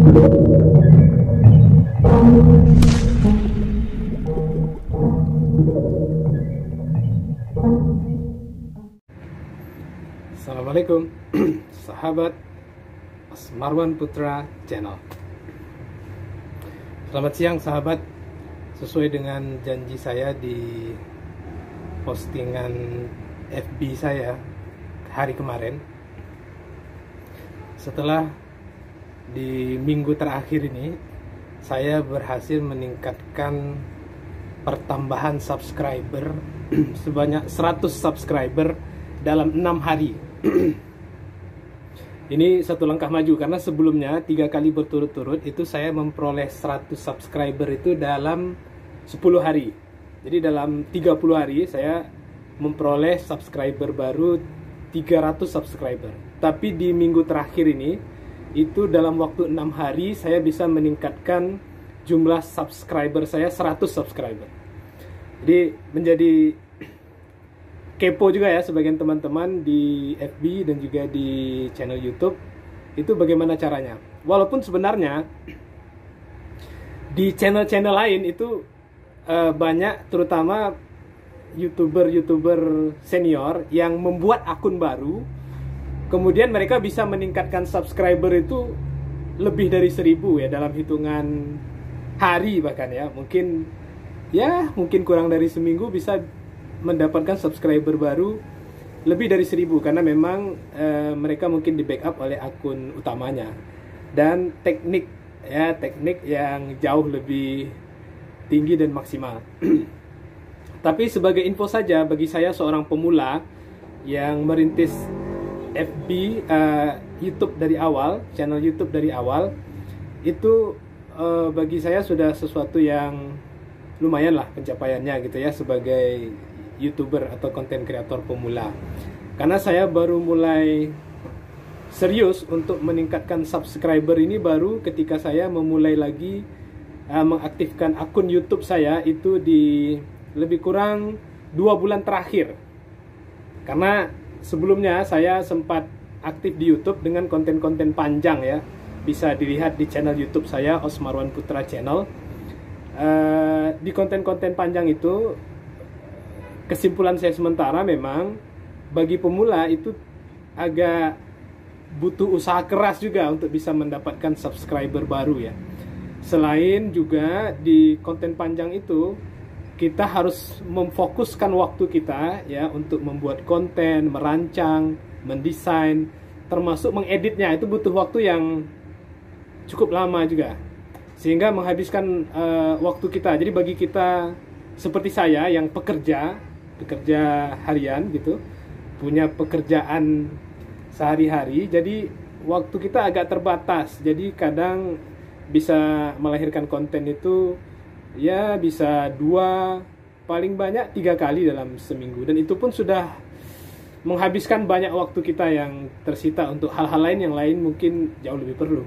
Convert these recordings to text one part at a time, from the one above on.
Assalamualaikum sahabat Osmarwan Putra Channel. Selamat siang sahabat. Sesuai dengan janji saya di postingan FB saya hari kemarin, setelah di minggu terakhir ini saya berhasil meningkatkan pertambahan subscriber sebanyak 100 subscriber dalam 6 hari. Ini satu langkah maju, karena sebelumnya 3 kali berturut-turut itu saya memperoleh 100 subscriber itu dalam 10 hari. Jadi dalam 30 hari saya memperoleh subscriber baru 300 subscriber. Tapi di minggu terakhir ini, itu dalam waktu 6 hari saya bisa meningkatkan jumlah subscriber saya 100 subscriber. Jadi menjadi kepo juga ya sebagian teman-teman di FB dan juga di channel YouTube, itu bagaimana caranya. Walaupun sebenarnya di channel-channel lain itu banyak, terutama YouTuber senior yang membuat akun baru, kemudian mereka bisa meningkatkan subscriber itu lebih dari 1000 ya dalam hitungan hari, bahkan ya mungkin kurang dari seminggu bisa mendapatkan subscriber baru lebih dari 1000, karena memang mereka mungkin di backup oleh akun utamanya, dan teknik yang jauh lebih tinggi dan maksimal. Tapi sebagai info saja, bagi saya seorang pemula yang merintis FB, YouTube dari awal, channel YouTube dari awal, itu bagi saya sudah sesuatu yang lumayan lah pencapaiannya gitu ya, sebagai YouTuber atau konten kreator pemula. Karena saya baru mulai serius untuk meningkatkan subscriber ini baru ketika saya memulai lagi mengaktifkan akun YouTube saya itu di lebih kurang 2 bulan terakhir. Karena sebelumnya saya sempat aktif di YouTube dengan konten-konten panjang ya. Bisa dilihat di channel YouTube saya, Osmarwan Putra Channel. Di konten-konten panjang itu, kesimpulan saya sementara memang bagi pemula itu agak butuh usaha keras juga untuk bisa mendapatkan subscriber baru ya. Selain juga di konten panjang itu kita harus memfokuskan waktu kita ya untuk membuat konten, merancang, mendesain, termasuk mengeditnya. Itu butuh waktu yang cukup lama juga, sehingga menghabiskan waktu kita. Jadi bagi kita seperti saya yang pekerja harian gitu, punya pekerjaan sehari-hari, jadi waktu kita agak terbatas. Jadi kadang bisa melahirkan konten itu ya bisa 2, paling banyak 3 kali dalam seminggu, dan itu pun sudah menghabiskan banyak waktu kita yang tersita untuk hal-hal lain yang mungkin jauh lebih perlu.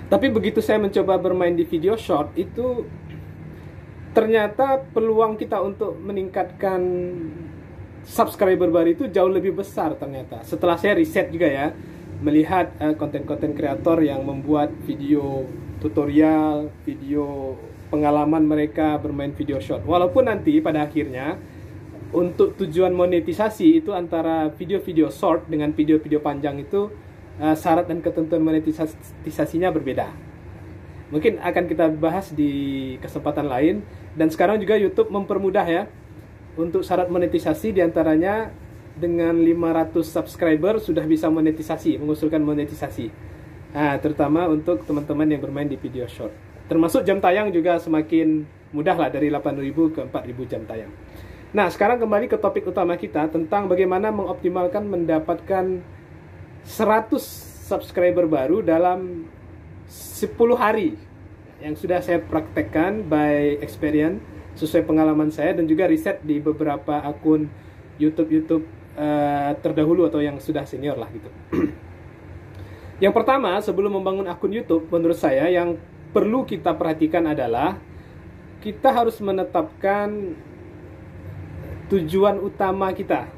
Tapi begitu saya mencoba bermain di video short, itu ternyata peluang kita untuk meningkatkan subscriber baru itu jauh lebih besar ternyata. Setelah saya riset juga ya, melihat konten-konten kreator yang membuat video tutorial, video pengalaman mereka bermain video short. Walaupun nanti pada akhirnya untuk tujuan monetisasi itu antara video-video short dengan video-video panjang itu syarat dan ketentuan monetisasinya berbeda. Mungkin akan kita bahas di kesempatan lain. Dan sekarang juga YouTube mempermudah ya untuk syarat monetisasi, diantaranya dengan 500 subscriber sudah bisa monetisasi, mengusulkan monetisasi. Nah, terutama untuk teman-teman yang bermain di video short. Termasuk jam tayang juga semakin mudah lah, dari 8.000 ke 4.000 jam tayang. Nah, sekarang kembali ke topik utama kita tentang bagaimana mengoptimalkan mendapatkan 100 subscriber baru dalam 10 hari yang sudah saya praktekkan by experience, sesuai pengalaman saya dan juga riset di beberapa akun YouTube terdahulu atau yang sudah senior lah gitu. Yang pertama, sebelum membangun akun YouTube, menurut saya yang perlu kita perhatikan adalah kita harus menetapkan tujuan utama kita.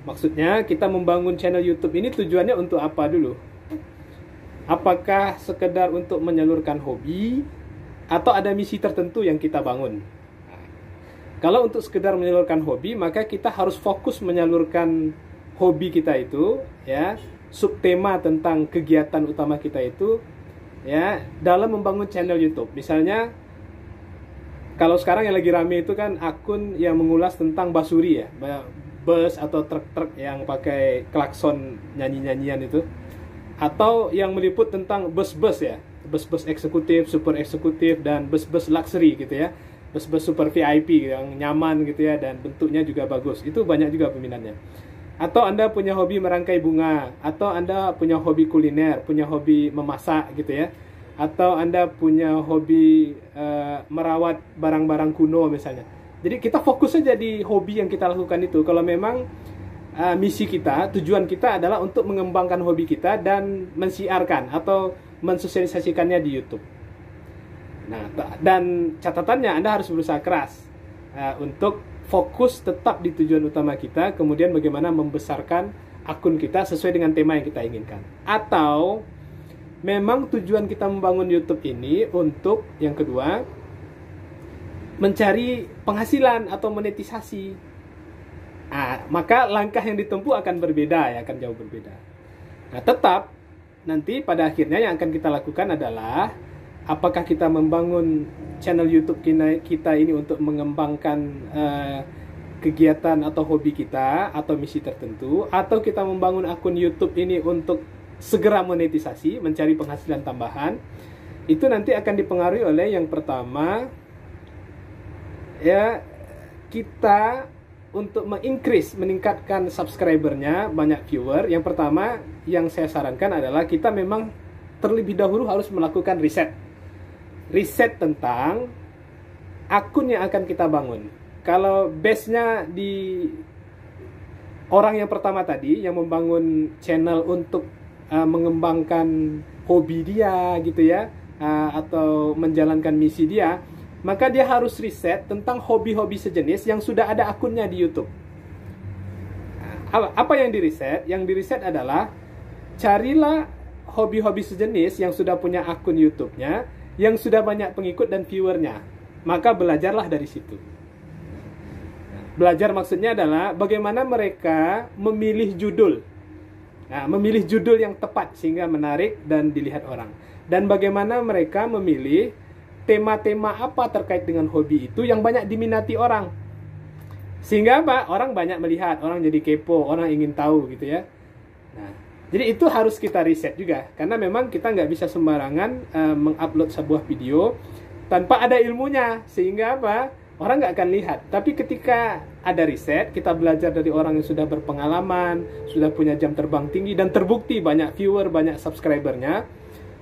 Maksudnya kita membangun channel YouTube ini tujuannya untuk apa dulu? Apakah sekedar untuk menyalurkan hobi atau ada misi tertentu yang kita bangun? Kalau untuk sekedar menyalurkan hobi, maka kita harus fokus menyalurkan hobi kita itu, ya, subtema tentang kegiatan utama kita itu, ya, dalam membangun channel YouTube. Misalnya, kalau sekarang yang lagi rame itu kan akun yang mengulas tentang basuri, ya, bus atau truk-truk yang pakai klakson nyanyi-nyanyian itu, atau yang meliput tentang bus-bus, ya, bus-bus eksekutif, super eksekutif, dan bus-bus luxury gitu ya, bus-bus super VIP yang nyaman gitu ya, dan bentuknya juga bagus. Itu banyak juga peminatnya. Atau Anda punya hobi merangkai bunga, atau Anda punya hobi kuliner, punya hobi memasak gitu ya, atau Anda punya hobi merawat barang-barang kuno misalnya. Jadi kita fokus saja di hobi yang kita lakukan itu. Kalau memang misi kita, tujuan kita adalah untuk mengembangkan hobi kita dan mensiarkan atau mensosialisasikannya di YouTube. Nah, dan catatannya Anda harus berusaha keras untuk fokus tetap di tujuan utama kita, kemudian bagaimana membesarkan akun kita sesuai dengan tema yang kita inginkan. Atau memang tujuan kita membangun YouTube ini untuk yang kedua, mencari penghasilan atau monetisasi. Maka langkah yang ditempuh akan berbeda, ya, akan jauh berbeda. Nah, tetap nanti pada akhirnya yang akan kita lakukan adalah apakah kita membangun channel YouTube kita ini untuk mengembangkan kegiatan atau hobi kita atau misi tertentu, atau kita membangun akun YouTube ini untuk segera monetisasi, mencari penghasilan tambahan. Itu nanti akan dipengaruhi oleh yang pertama, ya, kita untuk meningkatkan subscribernya, banyak viewer. Yang pertama yang saya sarankan adalah kita memang terlebih dahulu harus melakukan riset tentang akun yang akan kita bangun. Kalau base-nya di orang yang pertama tadi, yang membangun channel untuk mengembangkan hobi dia gitu ya, atau menjalankan misi dia, maka dia harus riset tentang hobi-hobi sejenis yang sudah ada akunnya di YouTube. Apa yang diriset? Yang diriset adalah carilah hobi-hobi sejenis yang sudah punya akun YouTube-nya, yang sudah banyak pengikut dan viewernya. Maka belajarlah dari situ. Belajar maksudnya adalah bagaimana mereka memilih judul. Memilih judul yang tepat sehingga menarik dan dilihat orang. Dan bagaimana mereka memilih tema-tema apa terkait dengan hobi itu yang banyak diminati orang. Sehingga apa? Orang banyak melihat, orang jadi kepo, orang ingin tahu gitu ya. Jadi itu harus kita riset juga. Karena memang kita nggak bisa sembarangan mengupload sebuah video tanpa ada ilmunya. Sehingga apa? Orang nggak akan lihat. Tapi ketika ada riset, kita belajar dari orang yang sudah berpengalaman, sudah punya jam terbang tinggi, dan terbukti banyak viewer, banyak subscribernya,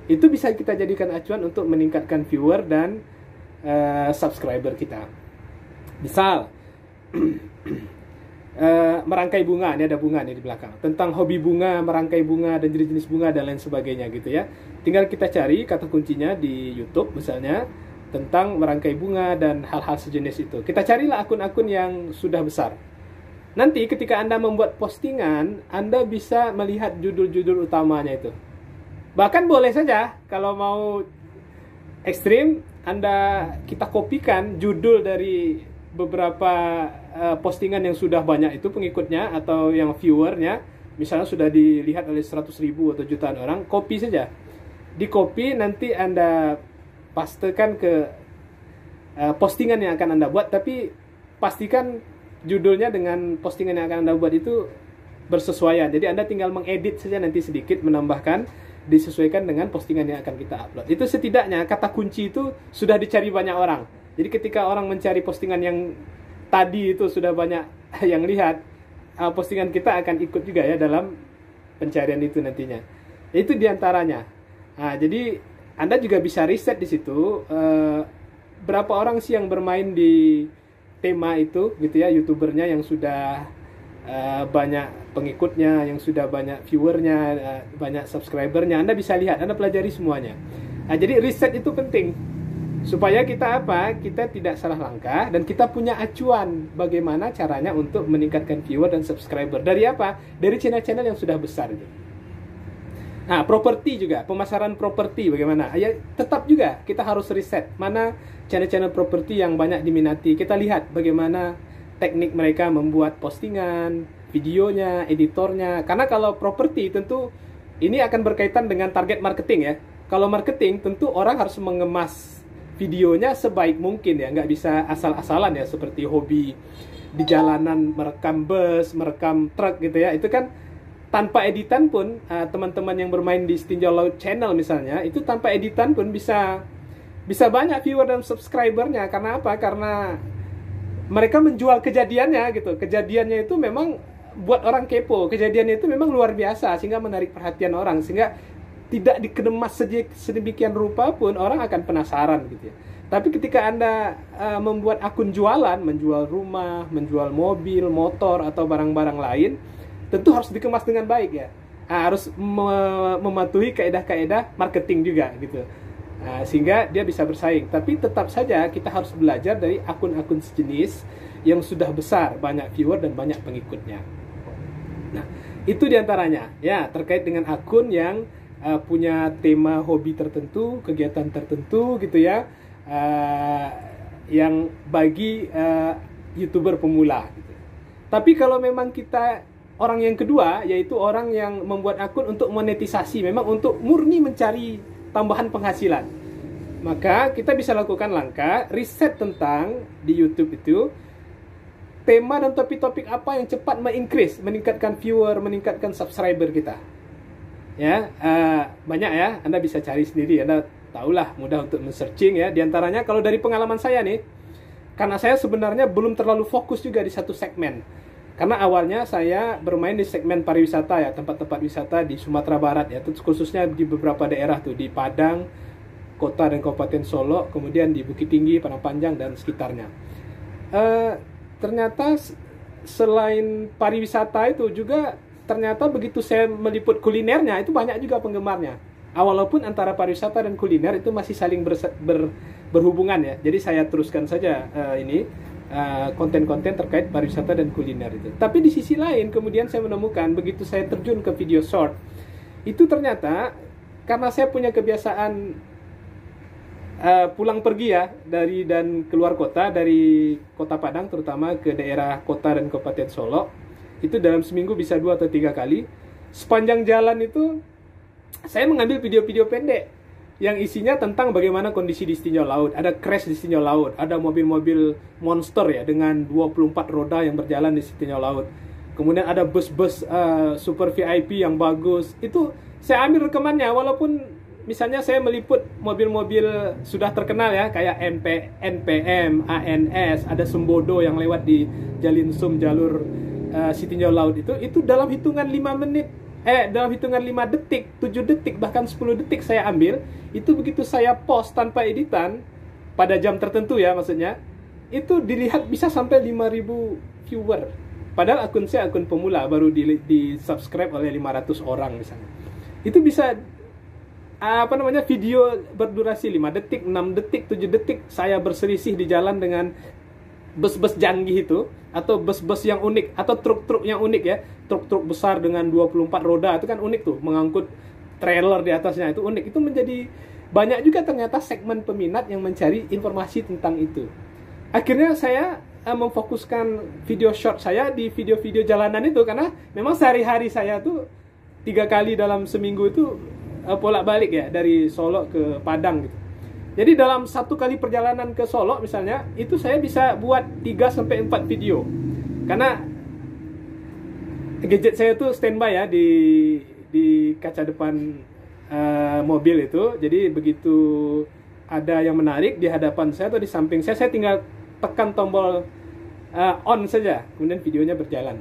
itu bisa kita jadikan acuan untuk meningkatkan viewer dan subscriber kita. Misal merangkai bunga, ini ada bunga nih di belakang, tentang hobi bunga, merangkai bunga dan jenis-jenis bunga dan lain sebagainya gitu ya. Tinggal kita cari kata kuncinya di YouTube misalnya tentang merangkai bunga dan hal-hal sejenis itu. Kita carilah akun-akun yang sudah besar. Nanti ketika Anda membuat postingan, Anda bisa melihat judul-judul utamanya itu. Bahkan boleh saja kalau mau ekstrim, kita kopikan judul dari beberapa postingan yang sudah banyak itu pengikutnya atau yang viewernya, misalnya sudah dilihat oleh 100.000 atau jutaan orang, copy saja. Di copy nanti Anda pastekan ke postingan yang akan Anda buat, tapi pastikan judulnya dengan postingan yang akan Anda buat itu bersesuaian. Jadi Anda tinggal mengedit saja nanti sedikit, menambahkan, disesuaikan dengan postingan yang akan kita upload. Itu setidaknya kata kunci itu sudah dicari banyak orang. Jadi ketika orang mencari postingan yang tadi itu sudah banyak yang lihat, postingan kita akan ikut juga ya dalam pencarian itu nantinya. Itu diantaranya. Jadi Anda juga bisa riset di situ berapa orang sih yang bermain di tema itu gitu ya, youtubernya yang sudah banyak pengikutnya, yang sudah banyak viewernya, banyak subscribernya. Anda bisa lihat, Anda pelajari semuanya. Jadi riset itu penting supaya kita kita tidak salah langkah dan kita punya acuan bagaimana caranya untuk meningkatkan viewer dan subscriber. Dari apa? Dari channel-channel yang sudah besar gitu. Nah, properti juga, pemasaran properti bagaimana? Ya, tetap juga kita harus riset mana channel-channel properti yang banyak diminati. Kita lihat bagaimana teknik mereka membuat postingan, videonya, editornya. Karena kalau properti tentu ini akan berkaitan dengan target marketing ya. Kalau marketing tentu orang harus mengemas videonya sebaik mungkin ya, nggak bisa asal-asalan ya, seperti hobi di jalanan merekam bus, merekam truk gitu ya. Itu kan tanpa editan pun teman-teman yang bermain di Setinjau Laut Channel misalnya, itu tanpa editan pun bisa banyak viewer dan subscribernya. Karena apa? Karena mereka menjual kejadiannya gitu. Kejadiannya itu memang buat orang kepo. Kejadiannya itu memang luar biasa sehingga menarik perhatian orang, sehingga tidak dikemas sedemikian rupa pun orang akan penasaran gitu ya. Tapi ketika Anda membuat akun jualan, menjual rumah, menjual mobil, motor atau barang-barang lain, tentu harus dikemas dengan baik ya. Harus mematuhi kaedah-kaedah marketing juga gitu. Sehingga dia bisa bersaing. Tapi tetap saja kita harus belajar dari akun-akun sejenis yang sudah besar, banyak viewer dan banyak pengikutnya. Nah, itu diantaranya ya, terkait dengan akun yang punya tema hobi tertentu, kegiatan tertentu gitu ya, yang bagi YouTuber pemula gitu. Tapi kalau memang kita orang yang kedua, yaitu orang yang membuat akun untuk monetisasi, memang untuk murni mencari tambahan penghasilan, maka kita bisa lakukan langkah riset tentang di YouTube itu tema dan topik-topik apa yang cepat meningkatkan viewer, meningkatkan subscriber kita. Ya, banyak ya, Anda bisa cari sendiri, Anda tahulah, mudah untuk men-searching ya. Di antaranya kalau dari pengalaman saya nih, karena saya sebenarnya belum terlalu fokus juga di satu segmen. Karena awalnya saya bermain di segmen pariwisata ya, tempat-tempat wisata di Sumatera Barat ya, khususnya di beberapa daerah tuh, di Padang, Kota dan Kabupaten Solo, kemudian di Bukit Tinggi, Padang Panjang dan sekitarnya. Ternyata selain pariwisata itu juga ternyata begitu saya meliput kulinernya, itu banyak juga penggemarnya. Walaupun antara pariwisata dan kuliner itu masih saling berhubungan ya. Jadi saya teruskan saja konten-konten terkait pariwisata dan kuliner itu. Tapi di sisi lain kemudian saya menemukan begitu saya terjun ke video short, itu ternyata karena saya punya kebiasaan pulang pergi ya dan keluar kota, dari kota Padang terutama ke daerah kota dan Kabupaten Solo, itu dalam seminggu bisa 2 atau 3 kali. Sepanjang jalan itu saya mengambil video-video pendek yang isinya tentang bagaimana kondisi di Setinjau Laut. Ada crash di Setinjau Laut, ada mobil-mobil monster ya dengan 24 roda yang berjalan di Setinjau Laut. Kemudian ada bus-bus super VIP yang bagus. Itu saya ambil rekamannya, walaupun misalnya saya meliput mobil-mobil sudah terkenal ya, kayak NPM, ANS, ada Sembodo yang lewat di Jalinsum jalur Setinjau Laut itu dalam hitungan 5 menit, dalam hitungan 5 detik, 7 detik, bahkan 10 detik saya ambil. Itu begitu saya post tanpa editan pada jam tertentu ya, maksudnya itu dilihat bisa sampai 5.000 viewer. Padahal akun saya akun pemula, baru di subscribe oleh 500 orang misalnya. Itu bisa video berdurasi 5 detik, 6 detik, 7 detik saya berselisih di jalan dengan bus-bus canggih itu, atau bus-bus yang unik, atau truk-truk yang unik ya. Truk-truk besar dengan 24 roda itu kan unik tuh, mengangkut trailer di atasnya, itu unik. Itu menjadi banyak juga ternyata segmen peminat yang mencari informasi tentang itu. Akhirnya saya memfokuskan video short saya di video-video jalanan itu, karena memang sehari-hari saya tuh 3 kali dalam seminggu itu bolak-balik ya, dari Solo ke Padang gitu. Jadi dalam 1 kali perjalanan ke Solo misalnya, itu saya bisa buat 3-4 video. Karena gadget saya tuh standby ya di kaca depan mobil itu. Jadi begitu ada yang menarik di hadapan saya atau di samping saya tinggal tekan tombol on saja, kemudian videonya berjalan.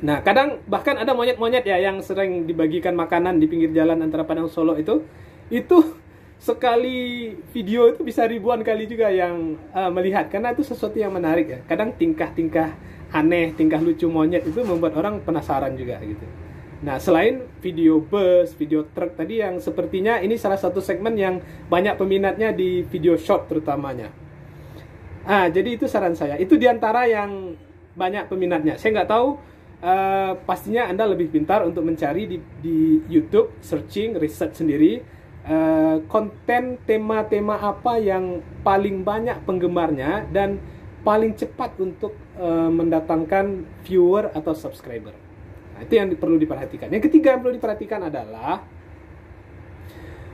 Nah, kadang bahkan ada monyet-monyet ya yang sering dibagikan makanan di pinggir jalan antara Padang Solo itu sekali video itu bisa ribuan kali juga yang melihat, karena itu sesuatu yang menarik ya. Kadang tingkah-tingkah aneh, tingkah lucu monyet itu membuat orang penasaran juga gitu. Nah, selain video bus, video truk tadi yang sepertinya ini salah satu segmen yang banyak peminatnya di video short terutamanya. Jadi itu saran saya. Itu diantara yang banyak peminatnya. Saya nggak tahu pastinya Anda lebih pintar untuk mencari di YouTube, searching, research sendiri, konten tema-tema apa yang paling banyak penggemarnya dan paling cepat untuk mendatangkan viewer atau subscriber. Nah, itu yang perlu diperhatikan. Yang ketiga yang perlu diperhatikan adalah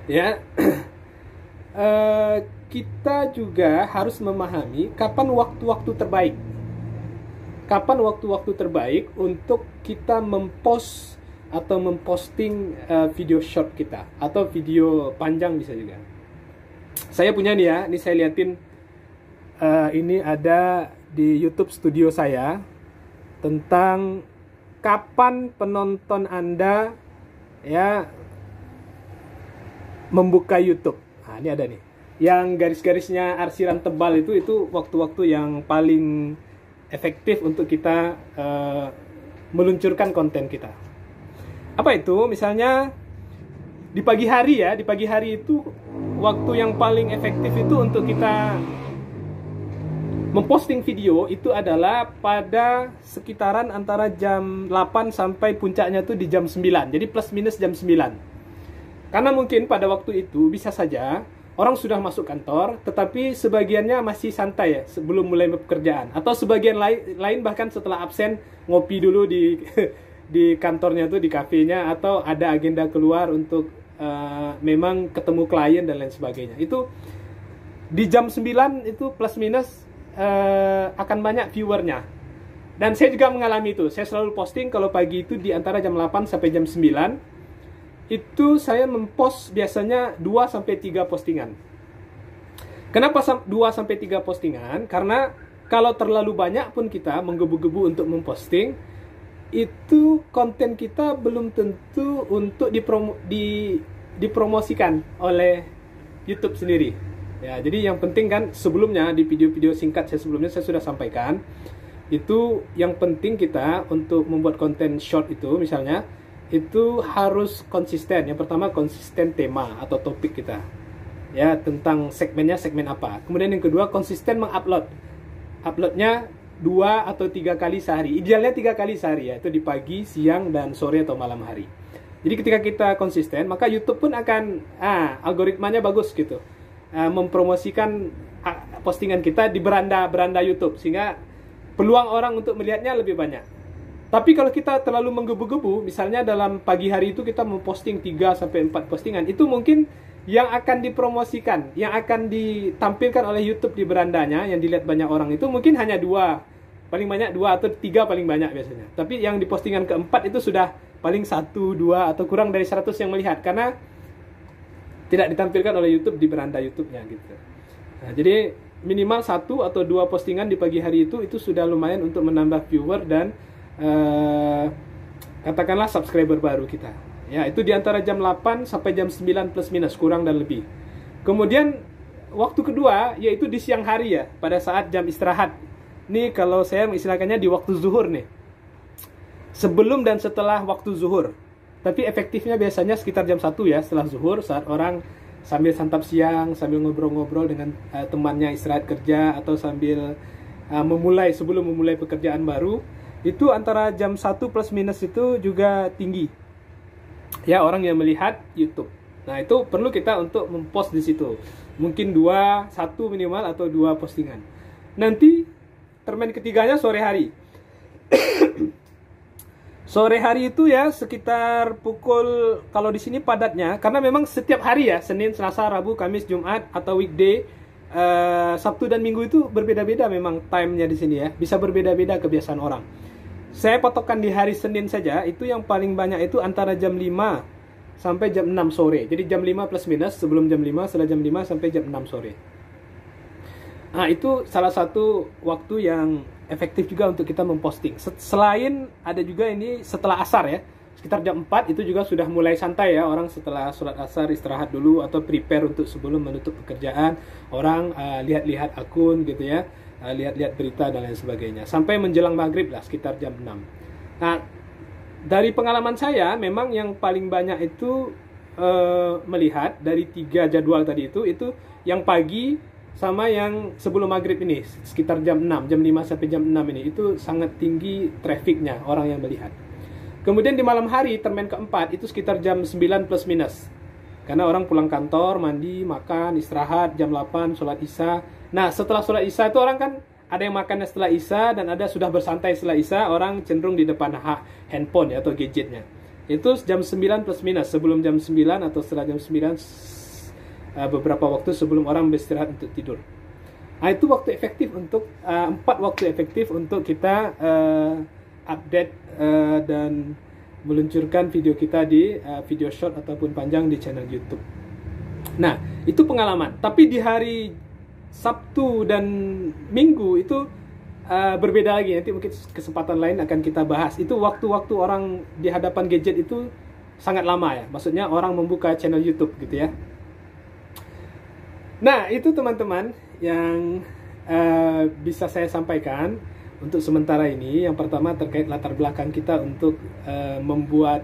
ya kita juga harus memahami kapan waktu-waktu terbaik. Kapan waktu-waktu terbaik untuk kita mempost atau memposting video short kita atau video panjang bisa juga. Saya punya nih ya, ini saya liatin, ini ada di YouTube studio saya tentang kapan penonton Anda ya membuka YouTube. Nah, ini ada nih. Yang garis-garisnya arsiran tebal itu waktu-waktu yang paling efektif untuk kita meluncurkan konten kita. Apa itu? Misalnya di pagi hari ya, di pagi hari itu waktu yang paling efektif itu untuk kita memposting video itu adalah pada sekitaran antara jam 8 sampai puncaknya tuh di jam 9. Jadi plus minus jam 9. Karena mungkin pada waktu itu bisa saja orang sudah masuk kantor, tetapi sebagiannya masih santai ya sebelum mulai pekerjaan. Atau sebagian lain bahkan setelah absen ngopi dulu di di kantornya tuh, di kafenya, atau ada agenda keluar untuk memang ketemu klien dan lain sebagainya. Itu di jam 9 itu plus minus akan banyak viewernya. Dan saya juga mengalami itu. Saya selalu posting kalau pagi itu di antara jam 8 sampai jam 9. Itu saya mempost biasanya 2-3 postingan. Kenapa 2-3 postingan? Karena kalau terlalu banyak pun kita menggebu-gebu untuk memposting, itu konten kita belum tentu untuk dipromosikan oleh YouTube sendiri. Ya, jadi yang penting kan sebelumnya di video-video singkat saya sebelumnya saya sudah sampaikan, itu yang penting kita untuk membuat konten short itu misalnya itu harus konsisten. Yang pertama konsisten tema atau topik kita ya, tentang segmennya segmen apa. Kemudian yang kedua konsisten uploadnya 2 atau 3 kali sehari, idealnya 3 kali sehari ya, itu di pagi, siang, dan sore atau malam hari. Jadi ketika kita konsisten maka YouTube pun akan algoritmanya bagus gitu, mempromosikan postingan kita di beranda YouTube sehingga peluang orang untuk melihatnya lebih banyak. Tapi kalau kita terlalu menggebu-gebu, misalnya dalam pagi hari itu kita memposting 3-4 postingan, itu mungkin yang akan dipromosikan, yang akan ditampilkan oleh YouTube di berandanya, yang dilihat banyak orang itu mungkin hanya 2, paling banyak 2 atau 3 paling banyak biasanya. Tapi yang di postingan keempat itu sudah paling 1, 2 atau kurang dari 100 yang melihat, karena tidak ditampilkan oleh YouTube di beranda YouTube-nya gitu. Nah, jadi minimal 1 atau 2 postingan di pagi hari itu sudah lumayan untuk menambah viewer dan katakanlah subscriber baru kita ya, itu di antara jam 8 sampai jam 9 plus minus, kurang dan lebih. Kemudian waktu kedua yaitu di siang hari ya, pada saat jam istirahat. Nih kalau saya mengistilahkannya di waktu zuhur nih, sebelum dan setelah waktu zuhur. Tapi efektifnya biasanya sekitar jam 1 ya, setelah zuhur, saat orang sambil santap siang, sambil ngobrol-ngobrol dengan temannya istirahat kerja, atau sambil sebelum memulai pekerjaan baru. Itu antara jam 1 plus minus itu juga tinggi ya orang yang melihat YouTube. Nah, itu perlu kita untuk mempost di situ. Mungkin 1 minimal atau 2 postingan. Nanti termen ketiganya sore hari. Sore hari itu ya sekitar pukul, kalau di sini padatnya karena memang setiap hari ya, Senin, Selasa, Rabu, Kamis, Jumat atau weekday, Sabtu dan Minggu itu berbeda-beda memang time-nya di sini ya. Bisa berbeda-beda kebiasaan orang. Saya patokan di hari Senin saja, itu yang paling banyak itu antara jam 5 sampai jam 6 sore. Jadi jam 5 plus minus, sebelum jam 5, setelah jam 5 sampai jam 6 sore. Nah, itu salah satu waktu yang efektif juga untuk kita memposting. Selain ada juga ini setelah asar ya, sekitar jam 4 itu juga sudah mulai santai ya, orang setelah sholat asar istirahat dulu atau prepare untuk sebelum menutup pekerjaan. Orang lihat-lihat akun gitu ya, lihat-lihat berita dan lain sebagainya, sampai menjelang maghrib lah sekitar jam 6. Nah, dari pengalaman saya memang yang paling banyak itu melihat dari 3 jadwal tadi itu yang pagi sama yang sebelum maghrib ini, sekitar jam 6, jam 5 sampai jam 6 ini, itu sangat tinggi trafficnya orang yang melihat. Kemudian di malam hari, termen keempat, itu sekitar jam 9 plus minus. Karena orang pulang kantor, mandi, makan, istirahat, jam 8, sholat isya. Nah, setelah sholat isya itu orang kan, ada yang makannya setelah isya, dan ada sudah bersantai setelah isya, orang cenderung di depan handphone ya, atau gadgetnya. Itu jam 9 plus minus, sebelum jam 9 atau setelah jam 9, beberapa waktu sebelum orang beristirahat untuk tidur. Nah, itu waktu efektif untuk 4 waktu efektif untuk kita update dan meluncurkan video kita di video short ataupun panjang di channel YouTube. Nah, itu pengalaman. Tapi di hari Sabtu dan Minggu itu berbeda lagi. Nanti mungkin kesempatan lain akan kita bahas. Itu waktu-waktu orang di hadapan gadget itu sangat lama ya. Maksudnya orang membuka channel YouTube gitu ya. Nah, itu teman-teman yang bisa saya sampaikan untuk sementara ini. Yang pertama terkait latar belakang kita untuk membuat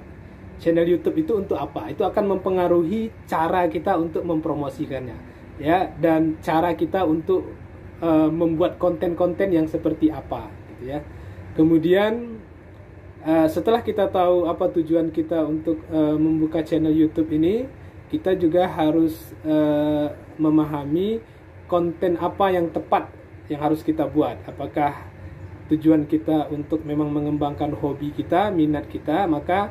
channel YouTube itu untuk apa? Itu akan mempengaruhi cara kita untuk mempromosikannya, ya, dan cara kita untuk membuat konten-konten yang seperti apa, gitu ya. Kemudian setelah kita tahu apa tujuan kita untuk membuka channel YouTube ini, kita juga harus memahami konten apa yang tepat yang harus kita buat. Apakah tujuan kita untuk memang mengembangkan hobi kita, minat kita, maka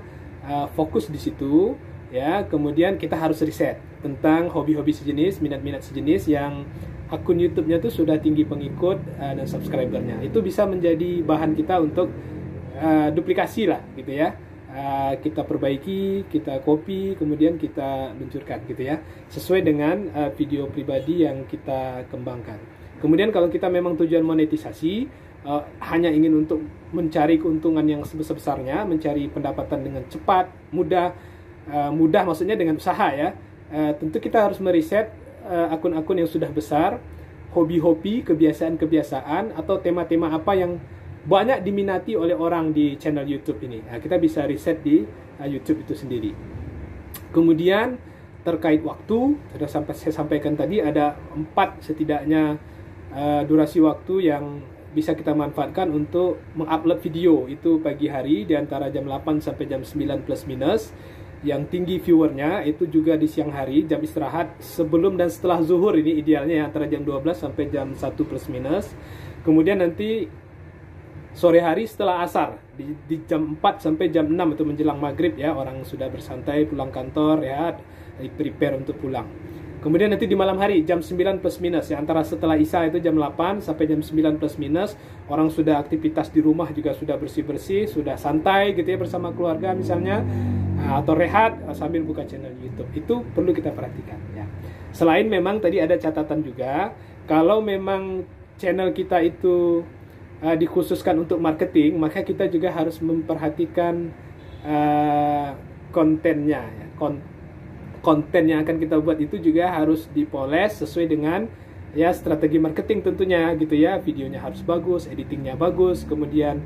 fokus di situ ya. Kemudian kita harus riset tentang hobi-hobi sejenis, minat-minat sejenis yang akun YouTube-nya itu sudah tinggi pengikut dan subscribernya. Itu bisa menjadi bahan kita untuk duplikasi lah gitu ya. Kita perbaiki, kita copy, kemudian kita luncurkan gitu ya, sesuai dengan video pribadi yang kita kembangkan. Kemudian kalau kita memang tujuan monetisasi, hanya ingin untuk mencari keuntungan yang sebesar-besarnya, mencari pendapatan dengan cepat, mudah maksudnya dengan usaha ya, tentu kita harus meriset akun-akun yang sudah besar, hobi-hobi, kebiasaan-kebiasaan, atau tema-tema apa yang banyak diminati oleh orang di channel YouTube ini. Nah, kita bisa riset di YouTube itu sendiri. Kemudian terkait waktu, sudah saya sampaikan tadi ada 4 setidaknya durasi waktu yang bisa kita manfaatkan untuk mengupload video. Itu pagi hari di antara jam 8 sampai jam 9 plus minus. Yang tinggi viewernya itu juga di siang hari, jam istirahat sebelum dan setelah zuhur, ini idealnya antara jam 12 sampai jam 1 plus minus. Kemudian nanti sore hari setelah asar di jam 4 sampai jam 6 itu menjelang maghrib ya, orang sudah bersantai pulang kantor ya, prepare untuk pulang. Kemudian nanti di malam hari jam 9 plus minus ya, antara setelah isya itu jam 8 sampai jam 9 plus minus, orang sudah aktivitas di rumah juga sudah bersih-bersih, sudah santai gitu ya bersama keluarga misalnya, atau rehat sambil buka channel YouTube. Itu perlu kita perhatikan ya. Selain memang tadi ada catatan juga, kalau memang channel kita itu dikhususkan untuk marketing, maka kita juga harus memperhatikan kontennya ya. Konten yang akan kita buat itu juga harus dipoles sesuai dengan ya strategi marketing tentunya gitu ya. Videonya harus bagus, editingnya bagus, kemudian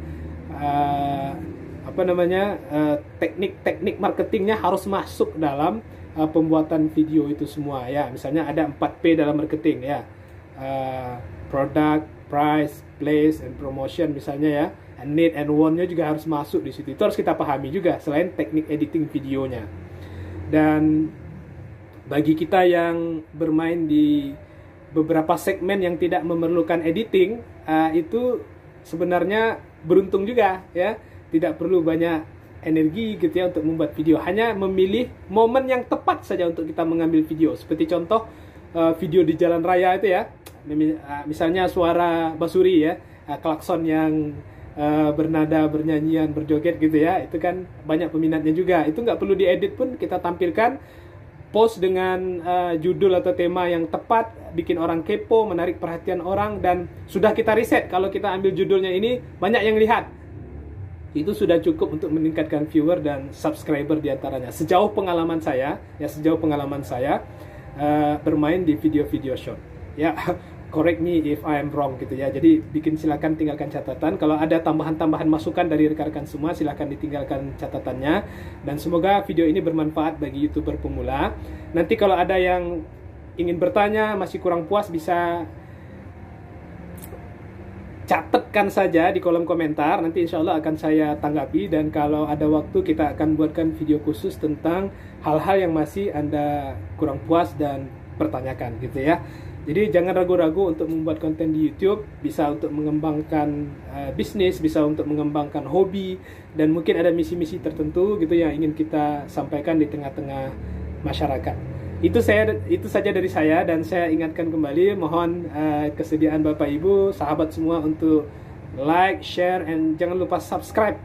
teknik-teknik marketingnya harus masuk dalam pembuatan video itu semua ya. Misalnya ada 4P dalam marketing ya, product, price, place, and promotion misalnya ya. And need and want-nya juga harus masuk di situ. Itu harus kita pahami juga selain teknik editing videonya. Dan bagi kita yang bermain di beberapa segmen yang tidak memerlukan editing, itu sebenarnya beruntung juga ya. Tidak perlu banyak energi gitu ya untuk membuat video. Hanya memilih momen yang tepat saja untuk kita mengambil video. Seperti contoh video di jalan raya itu ya. Misalnya suara basuri ya, klakson yang bernada, bernyanyian, berjoget gitu ya, itu kan banyak peminatnya juga. Itu nggak perlu diedit pun, kita tampilkan, post dengan judul atau tema yang tepat, bikin orang kepo, menarik perhatian orang, dan sudah kita riset kalau kita ambil judulnya ini banyak yang lihat, itu sudah cukup untuk meningkatkan viewer dan subscriber diantaranya. Sejauh pengalaman saya bermain di video-video short ya. Correct me if I am wrong gitu ya. Jadi silakan tinggalkan catatan. Kalau ada tambahan-tambahan masukan dari rekan-rekan semua, silakan ditinggalkan catatannya. Dan semoga video ini bermanfaat bagi YouTuber pemula. Nanti kalau ada yang ingin bertanya, masih kurang puas, bisa catatkan saja di kolom komentar. Nanti insya Allah akan saya tanggapi, dan kalau ada waktu kita akan buatkan video khusus tentang hal-hal yang masih Anda kurang puas dan pertanyakan gitu ya. Jadi jangan ragu-ragu untuk membuat konten di YouTube, bisa untuk mengembangkan bisnis, bisa untuk mengembangkan hobi, dan mungkin ada misi-misi tertentu gitu yang ingin kita sampaikan di tengah-tengah masyarakat. Itu saja dari saya, dan saya ingatkan kembali, mohon kesediaan Bapak Ibu, sahabat semua untuk like, share, and jangan lupa subscribe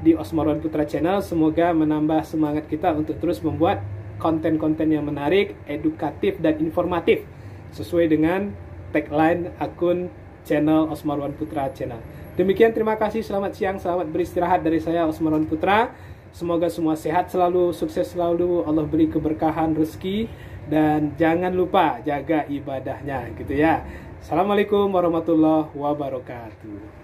di Osmar Wan Putra Channel. Semoga menambah semangat kita untuk terus membuat konten-konten yang menarik, edukatif, dan informatif sesuai dengan tagline akun channel Osmar Wan Putra Channel. Demikian, terima kasih, selamat siang, selamat beristirahat dari saya Osmar Wan Putra. Semoga semua sehat selalu, sukses selalu, Allah beri keberkahan rezeki, dan jangan lupa jaga ibadahnya gitu ya. Assalamualaikum warahmatullahi wabarakatuh.